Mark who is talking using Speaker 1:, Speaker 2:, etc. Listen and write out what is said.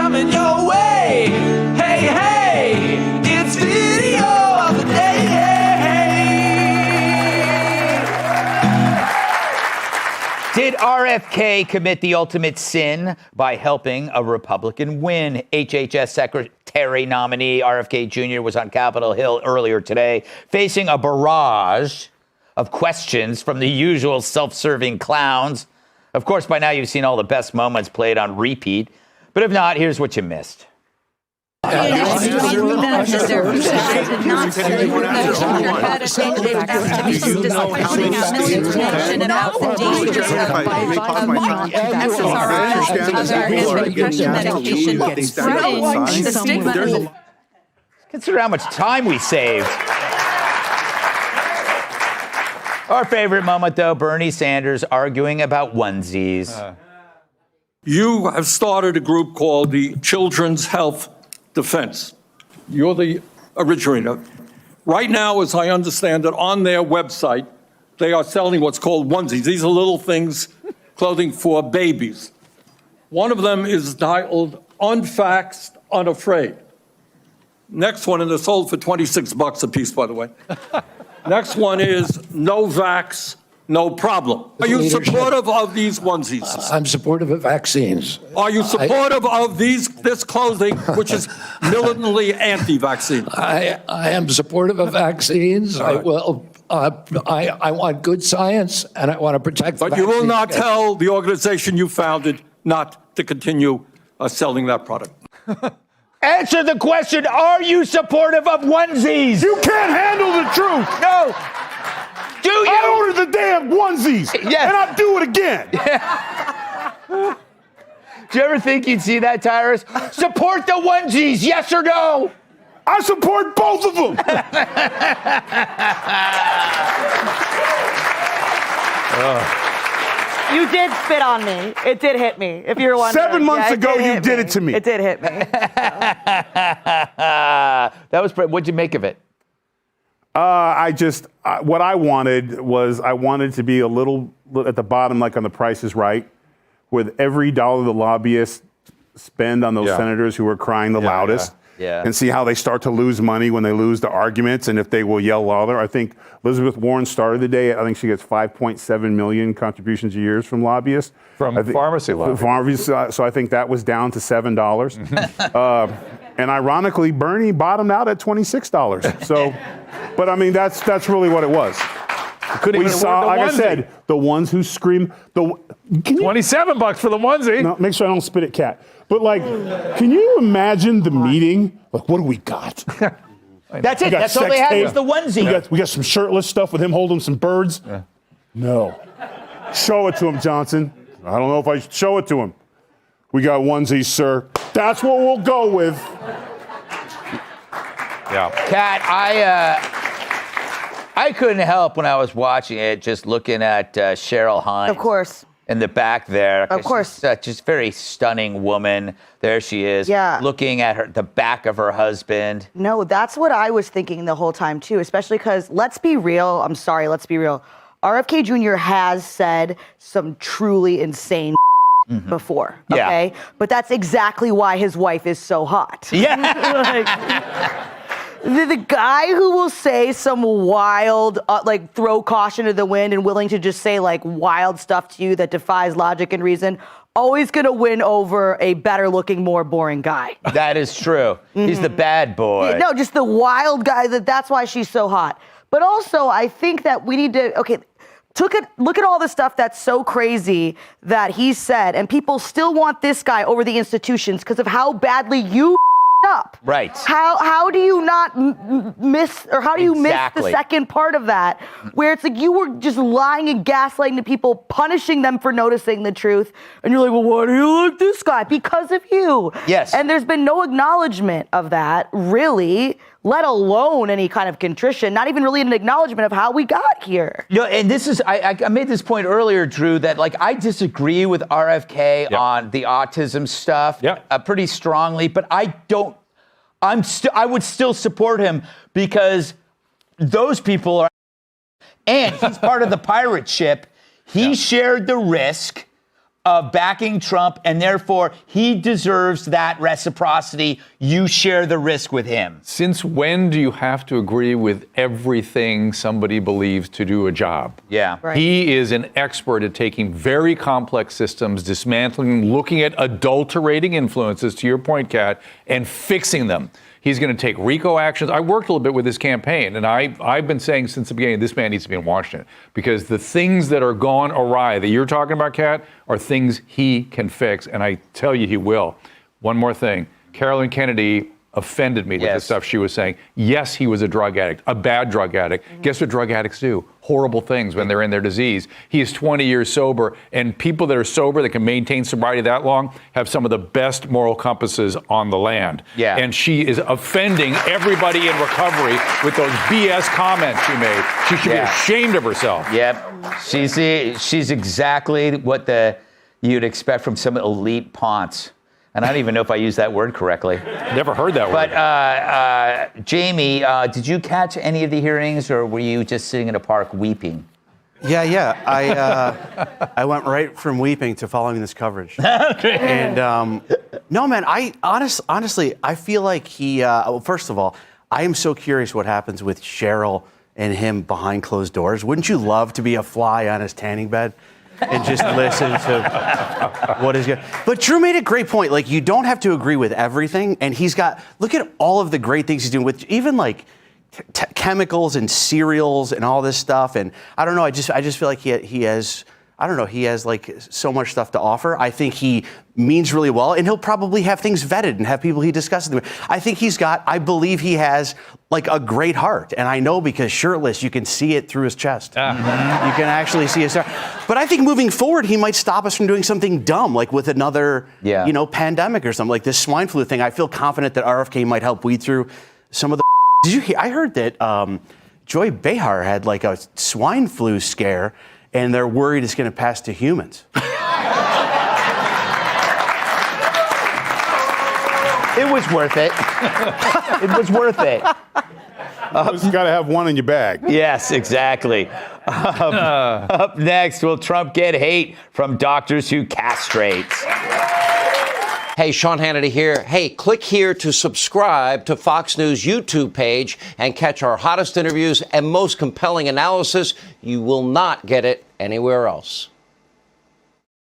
Speaker 1: coming your way. Hey, hey, it's video of the day.
Speaker 2: Did RFK commit the ultimate sin by helping a Republican win? HHS Secretary nominee RFK Jr. was on Capitol Hill earlier today, facing a barrage of questions from the usual self-serving clowns. Of course, by now you've seen all the best moments played on repeat. But if not, here's what you missed. Consider how much time we saved. Our favorite moment, though, Bernie Sanders arguing about onesies.
Speaker 3: You have started a group called the Children's Health Defense. You're the originator. Right now, as I understand it, on their website, they are selling what's called onesies. These are little things, clothing for babies. One of them is titled Unfaxed, Unafraid. Next one, and they're sold for $26 a piece, by the way. Next one is no vax, no problem. Are you supportive of these onesies?
Speaker 4: I'm supportive of vaccines.
Speaker 3: Are you supportive of this clothing, which is militantly anti-vaccine?
Speaker 4: I am supportive of vaccines. I will. I want good science, and I want to protect.
Speaker 3: But you will not tell the organization you founded not to continue selling that product.
Speaker 2: Answer the question, are you supportive of onesies?
Speaker 5: You can't handle the truth.
Speaker 2: No. Do you?
Speaker 5: I ordered the damn onesies.
Speaker 2: Yes.
Speaker 5: And I'll do it again.
Speaker 2: Do you ever think you'd see that, Tyrus? Support the onesies, yes or no?
Speaker 5: I support both of them.
Speaker 6: You did spit on me. It did hit me, if you were wondering.
Speaker 5: 7 months ago, you did it to me.
Speaker 6: It did hit me.
Speaker 2: That was, what'd you make of it?
Speaker 5: What I wanted was I wanted to be a little at the bottom, like on The Price is Right, with every dollar the lobbyists spend on those senators who are crying the loudest.
Speaker 2: Yeah.
Speaker 5: And see how they start to lose money when they lose the arguments and if they will yell louder. I think Elizabeth Warren started the day. I think she gets 5.7 million contributions a year from lobbyists.
Speaker 7: From pharmacy lobbyists.
Speaker 5: So I think that was down to $7. And ironically, Bernie bottomed out at $26. So, but I mean, that's really what it was.
Speaker 7: We saw,
Speaker 5: like I said, the ones who scream.
Speaker 7: $27 for the onesie.
Speaker 5: No, make sure I don't spit at Cat. But like, can you imagine the meeting? Like, what do we got?
Speaker 2: That's it. That's all they had was the onesie.
Speaker 5: We got some shirtless stuff with him holding some birds. Yeah. No. Show it to him, Johnson. I don't know if I should show it to him. We got onesies, sir. That's what we'll go with.
Speaker 7: Yeah.
Speaker 2: Kat, I couldn't help when I was watching it, just looking at Cheryl Hines.
Speaker 6: Of course.
Speaker 2: In the back there.
Speaker 6: Of course.
Speaker 2: She's just very stunning woman. There she is.
Speaker 6: Yeah.
Speaker 2: Looking at the back of her husband.
Speaker 6: No, that's what I was thinking the whole time, too, especially because, let's be real. I'm sorry, let's be real. RFK Jr. has said some truly insane before, okay?
Speaker 2: Yeah.
Speaker 6: But that's exactly why his wife is so hot.
Speaker 2: Yeah.
Speaker 6: The guy who will say some wild, throw caution to the wind and willing to just say, wild stuff to you that defies logic and reason, always going to win over a better-looking, more boring guy.
Speaker 2: That is true. He's the bad boy.
Speaker 6: No, just the wild guy. That's why she's so hot. But also, I think that we need to, look at all the stuff that's so crazy that he said, and people still want this guy over the institutions because of how badly you up.
Speaker 2: Right.
Speaker 6: How do you not miss, or how do you miss the second part of that, where it's like you were just lying and gaslighting to people, punishing them for noticing the truth, and you're like, well, why do you like this guy? Because of you.
Speaker 2: Yes.
Speaker 6: And there's been no acknowledgement of that, really, let alone any kind of contrition, not even really an acknowledgement of how we got here.
Speaker 2: And this is, I made this point earlier, Drew, that I disagree with RFK on the autism stuff pretty strongly, but I would still support him because those people are, and he's part of the pirate ship. He shared the risk of backing Trump, and therefore he deserves that reciprocity. You share the risk with him.
Speaker 7: Since when do you have to agree with everything somebody believes to do a job?
Speaker 2: Yeah.
Speaker 6: Right.
Speaker 7: He is an expert at taking very complex systems, dismantling, looking at adulterating influences, to your point, Kat, and fixing them. He's going to take RICO actions. I worked a little bit with his campaign, and I've been saying since the beginning, this man needs to be in Washington, because the things that are gone awry that you're talking about, Kat, are things he can fix, and I tell you he will. One more thing. Carolyn Kennedy offended me with the stuff she was saying. Yes, he was a drug addict, a bad drug addict. Guess what drug addicts do? Horrible things when they're in their disease. He is 20 years sober, and people that are sober, that can maintain sobriety that long, have some of the best moral compasses on the land.
Speaker 2: Yeah.
Speaker 7: And she is offending everybody in recovery with those BS comments she made. She should be ashamed of herself.
Speaker 2: Yep. She's exactly what you'd expect from some elite ponce. And I don't even know if I used that word correctly.
Speaker 7: Never heard that word.
Speaker 2: But Jamie, did you catch any of the hearings, or were you just sitting in a park weeping?
Speaker 8: Yeah. I went right from weeping to following this coverage. And no, man, I honestly, I feel like he. Well, first of all, I am so curious what happens with Cheryl and him behind closed doors. Wouldn't you love to be a fly on his tanning bed and just listen to what is good? But Drew made a great point. Like, you don't have to agree with everything, and he's got. Look at all of the great things he's doing with even like chemicals and cereals and all this stuff. And I don't know. I just feel like he has. I don't know. He has like so much stuff to offer. I think he means really well, and he'll probably have things vetted and have people he discusses with. I think I believe he has like a great heart, and I know because shirtless, you can see it through his chest. You can actually see his heart. But I think moving forward, he might stop us from doing something dumb, like with another, pandemic or something like this swine flu thing. I feel confident that RFK might help weed through some of the. Did you hear? I heard that Joy Behar had like a swine flu scare, and they're worried it's going to pass to humans.
Speaker 2: It was worth it. It was worth it.
Speaker 5: You just got to have one in your bag.
Speaker 2: Yes, exactly. Up next, will Trump get hate from doctors who castrate?
Speaker 9: Hey, Sean Hannity here. Hey, click here to subscribe to Fox News YouTube page and catch our hottest interviews and most compelling analysis. You will not get it anywhere else.